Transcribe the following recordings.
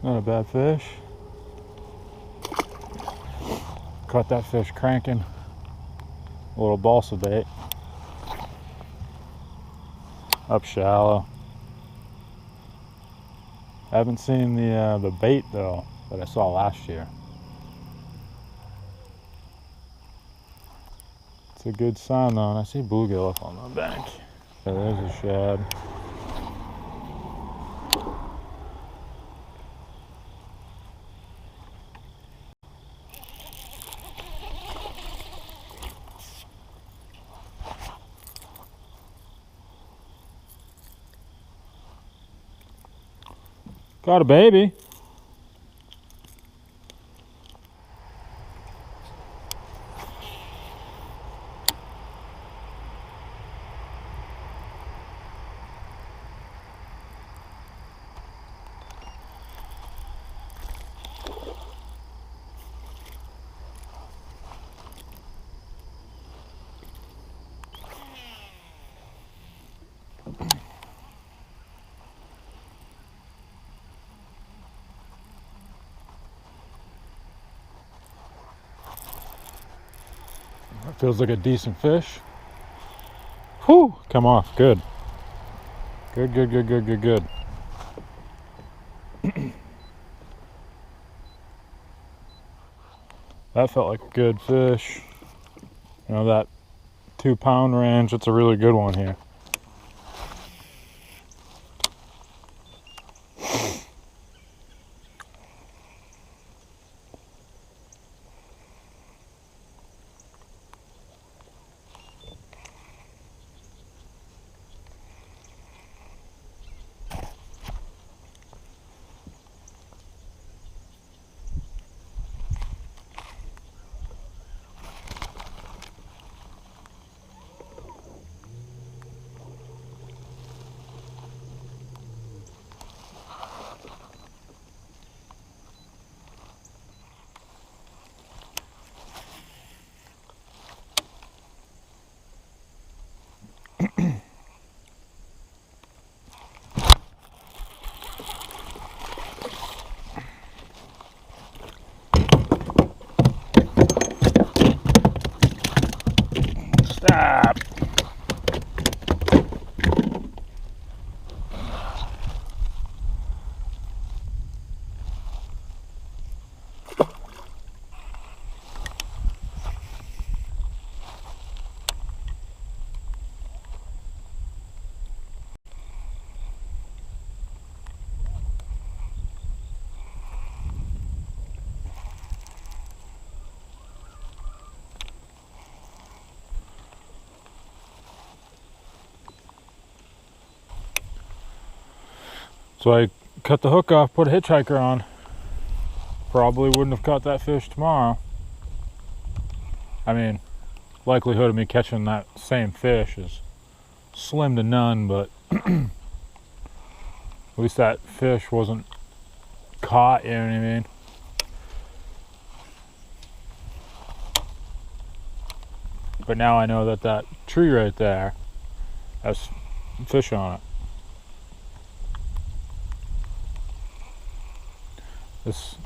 Not a bad fish. Caught that fish cranking. A little balsa bait. Up shallow. Haven't seen the bait though that I saw last year. It's a good sign though, and I see bluegill up on the bank. So there's a shad. Got a baby. That feels like a decent fish. Whew, come off, good. Good, good, good, good, good, good. That felt like a good fish. You know, that 2 pound range, it's a really good one here. Stop. So I cut the hook off, put a hitchhiker on. Probably wouldn't have caught that fish tomorrow. I mean, likelihood of me catching that same fish is slim to none, but at least that fish wasn't caught, you know what I mean? But now I know that that tree right there has fish on it.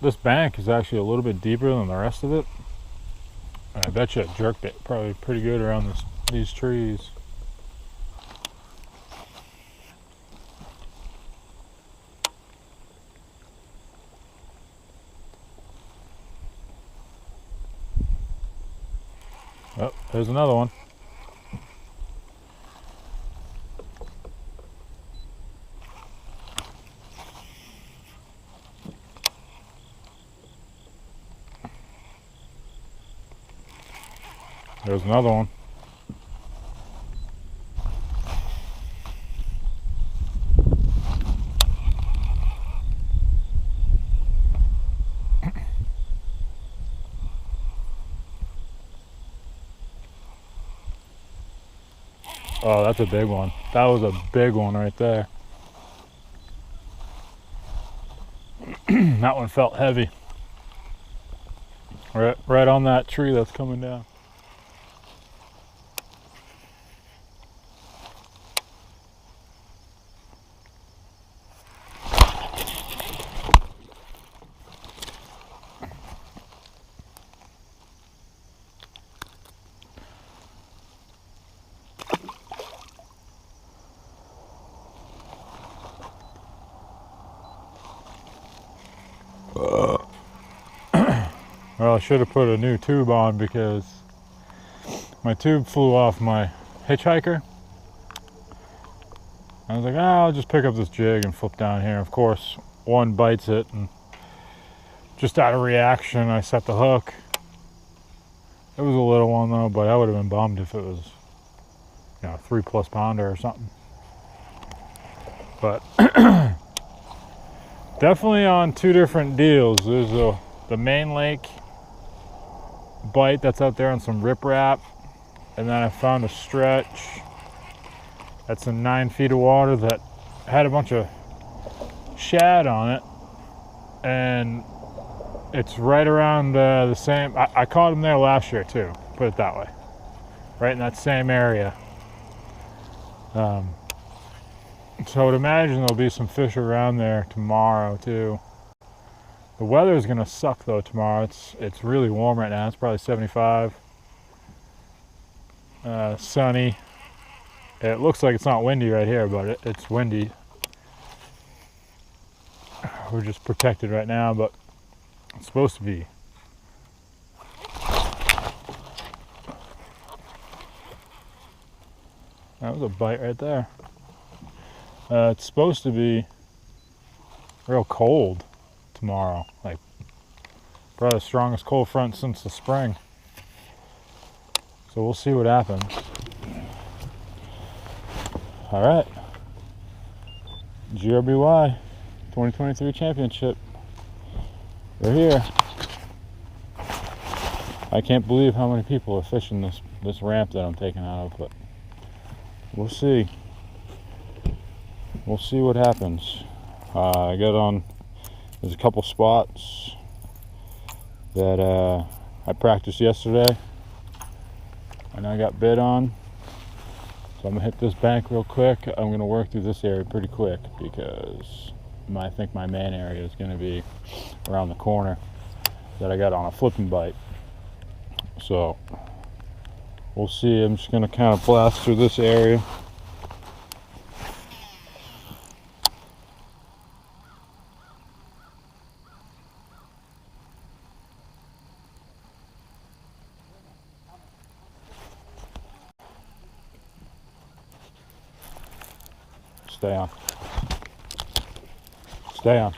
This bank is actually a little bit deeper than the rest of it. And I bet you it jerked it probably pretty good around these trees. Oh, there's another one. There's another one. Oh, that's a big one. That was a big one right there. That one felt heavy. Right on that tree that's coming down. Well, I should have put a new tube on because my tube flew off my hitchhiker. I was like, I'll just pick up this jig and flip down here. Of course, one bites it, and just out of reaction, I set the hook. It was a little one though, but I would have been bummed if it was, you know, a 3+ pounder or something. But definitely on two different deals. There's the main lake bite that's out there on some riprap, and then I found a stretch that's in 9 feet of water that had a bunch of shad on it, and it's right around the same. I caught them there last year too, put it that way, right in that same area. So I would imagine there'll be some fish around there tomorrow too. The weather is gonna suck though tomorrow. It's really warm right now. It's probably 75. Sunny. It looks like it's not windy right here, but it's windy. We're just protected right now, but it's supposed to be. That was a bite right there. It's supposed to be real cold tomorrow, like probably the strongest cold front since the spring. So we'll see what happens. All right, GRBY 2023 championship. We're here. I can't believe how many people are fishing this ramp that I'm taking out of, but we'll see. We'll see what happens. I got on. There's a couple spots that I practiced yesterday, and I got bid on. So I'm gonna hit this bank real quick. I'm gonna work through this area pretty quick because I think my main area is gonna be around the corner that I got on a flipping bite. So we'll see. I'm just gonna kind of blast through this area. Stay on. Stay on.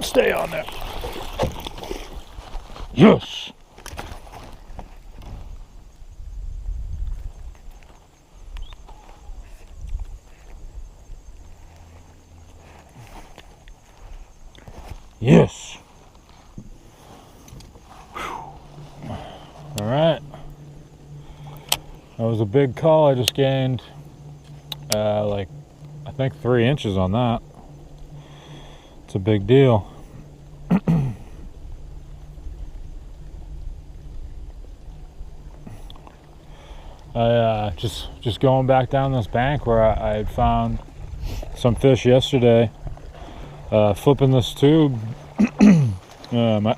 Stay on there. Yes. Yes. Whew. All right. That was a big call. I just gained like I think 3 inches on that. It's a big deal. Just going back down this bank where I had found some fish yesterday, flipping this tube. I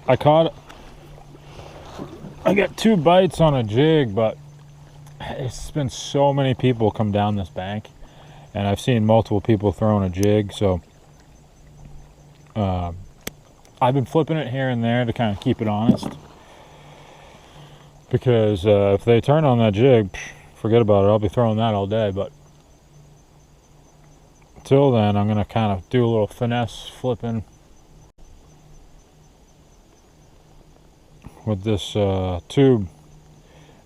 got 2 bites on a jig, but it's been so many people come down this bank, and I've seen multiple people throwing a jig, so I've been flipping it here and there to kind of keep it honest, because if they turn on that jig, forget about it. I'll be throwing that all day. But till then, I'm gonna kind of do a little finesse flipping with this tube.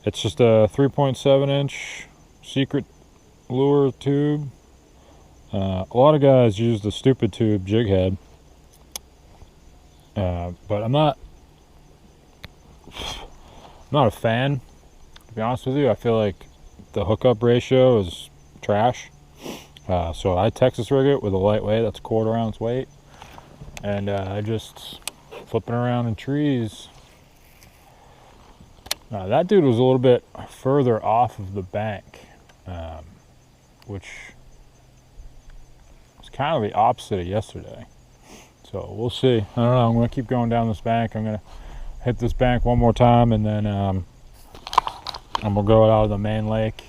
It's just a 3.7 inch secret lure tube. A lot of guys use the stupid tube jig head, but I'm not a fan, to be honest with you. I feel like the hookup ratio is trash. So I Texas rig it with a lightweight that's 1/4 ounce weight, and I just flipping around in trees. That dude was a little bit further off of the bank, which was kind of the opposite of yesterday. So we'll see. I don't know. I'm going to keep going down this bank. I'm going to hit this bank one more time, and then I'm going to go out of the main lake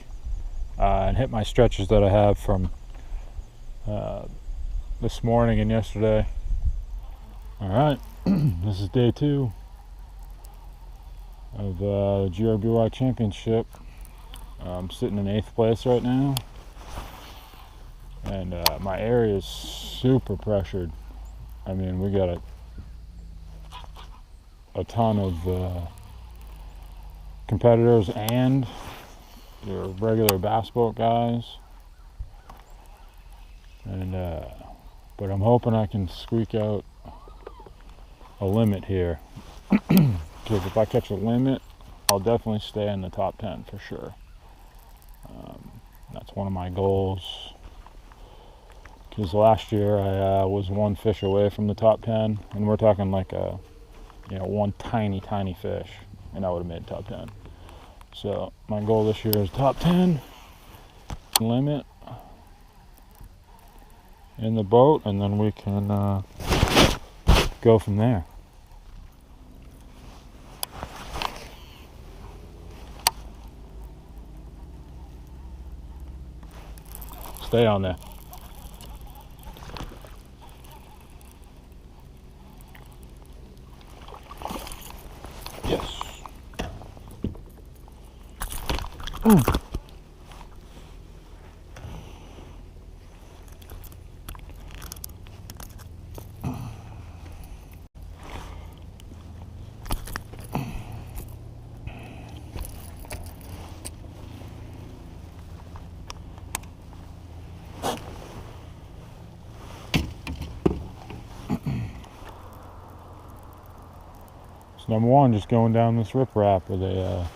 and hit my stretches that I have from this morning and yesterday. All right. This is day 2 of the GRBY championship. I'm sitting in 8th place right now, and my area is super pressured. I mean, we got a ton of competitors and your regular bass boat guys, and but I'm hoping I can squeak out a limit here. Because if I catch a limit, I'll definitely stay in the top 10 for sure. That's one of my goals. Because last year I was 1 fish away from the top 10, and we're talking like one tiny fish, and I would have made top 10. So my goal this year is top 10 limit in the boat, and then we can go from there. Stay on there. Yes. Number 1, just going down this riprap with a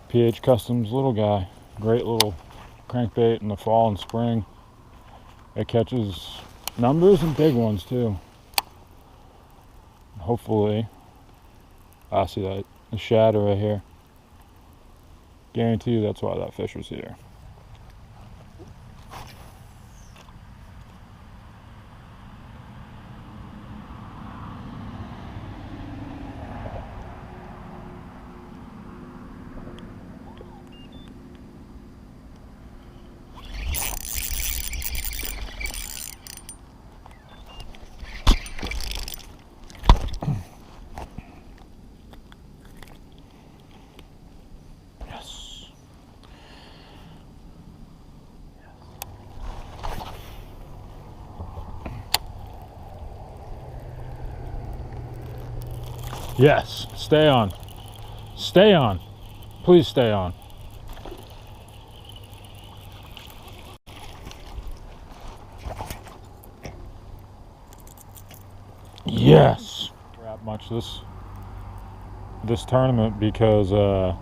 PH Customs little guy. Great little crankbait in the fall and spring. It catches numbers and big ones too. Hopefully, I see that the shadow right here. Guarantee you that's why that fish was here. Yes, stay on. Stay on. Please stay on. Yes. Wrap much this tournament because I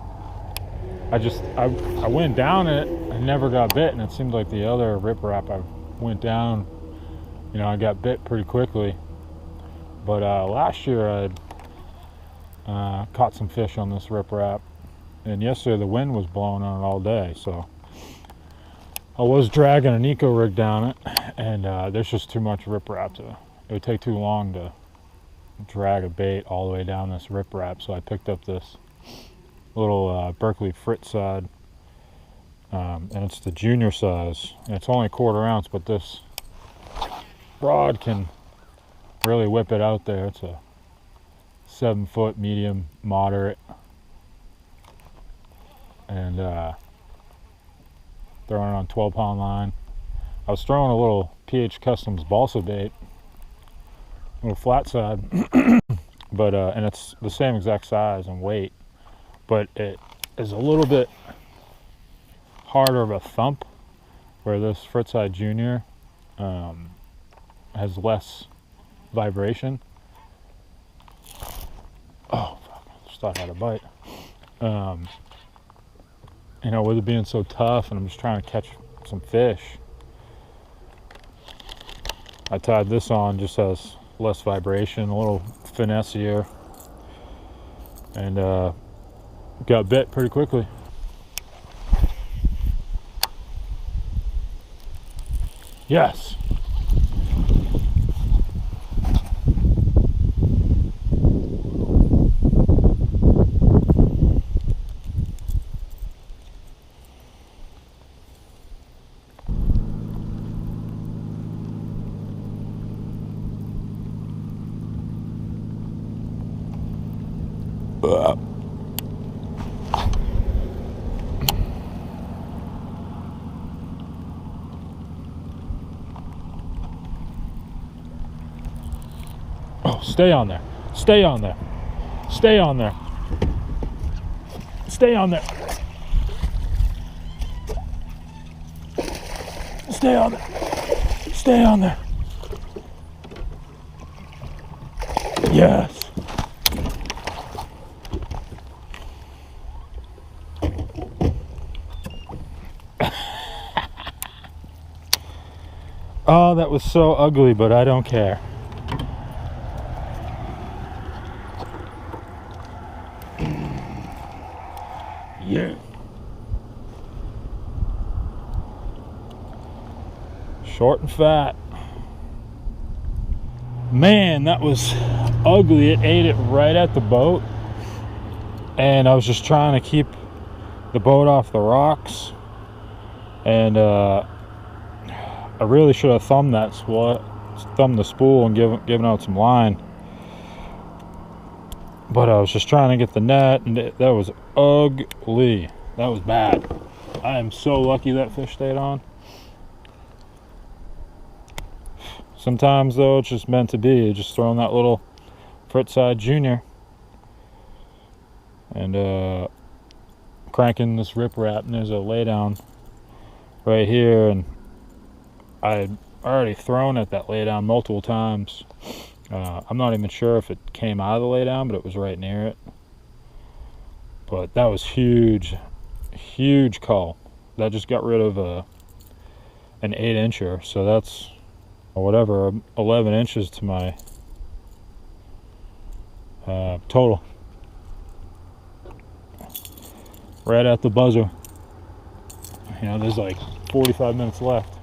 went down it and never got bit, and it seemed like the other riprap I went down, I got bit pretty quickly. But last year I caught some fish on this riprap, and yesterday the wind was blowing on it all day, so I was dragging an eco rig down it, and there's just too much riprap it would take too long to drag a bait all the way down this riprap. So I picked up this little Berkeley Fritz side, and it's the junior size, and it's only 1/4 ounce, but this rod can really whip it out there. It's a 7-foot medium moderate, and throwing it on 12-pound line. I was throwing a little PH Customs balsa bait, a little flat side, but and it's the same exact size and weight, but it is a little bit harder of a thump, where this Frittside Junior has less vibration. Oh, fuck, I just thought I had a bite. You know, with it being so tough and I'm just trying to catch some fish, I tied this on, just has less vibration, a little finessier, and got bit pretty quickly. Yes. Oh, stay on there. Stay on there. Stay on there. Stay on there. Stay on there. Stay on there. Yes. Oh, that was so ugly, but I don't care. Yeah. Short and fat. Man, that was ugly. It ate it right at the boat. And I was just trying to keep the boat off the rocks. And I really should have thumbed the spool and given out some line. But I was just trying to get the net, and that was ugly. That was bad. I am so lucky that fish stayed on. Sometimes though, it's just meant to be. Just throwing that little Frittside Junior and cranking this riprap, and there's a laydown right here, and I had already thrown at that laydown multiple times. I'm not even sure if it came out of the laydown, but it was right near it. But that was huge, huge call. That just got rid of an 8-incher, so that's whatever, 11 inches to my total. Right at the buzzer. You know, there's like 45 minutes left.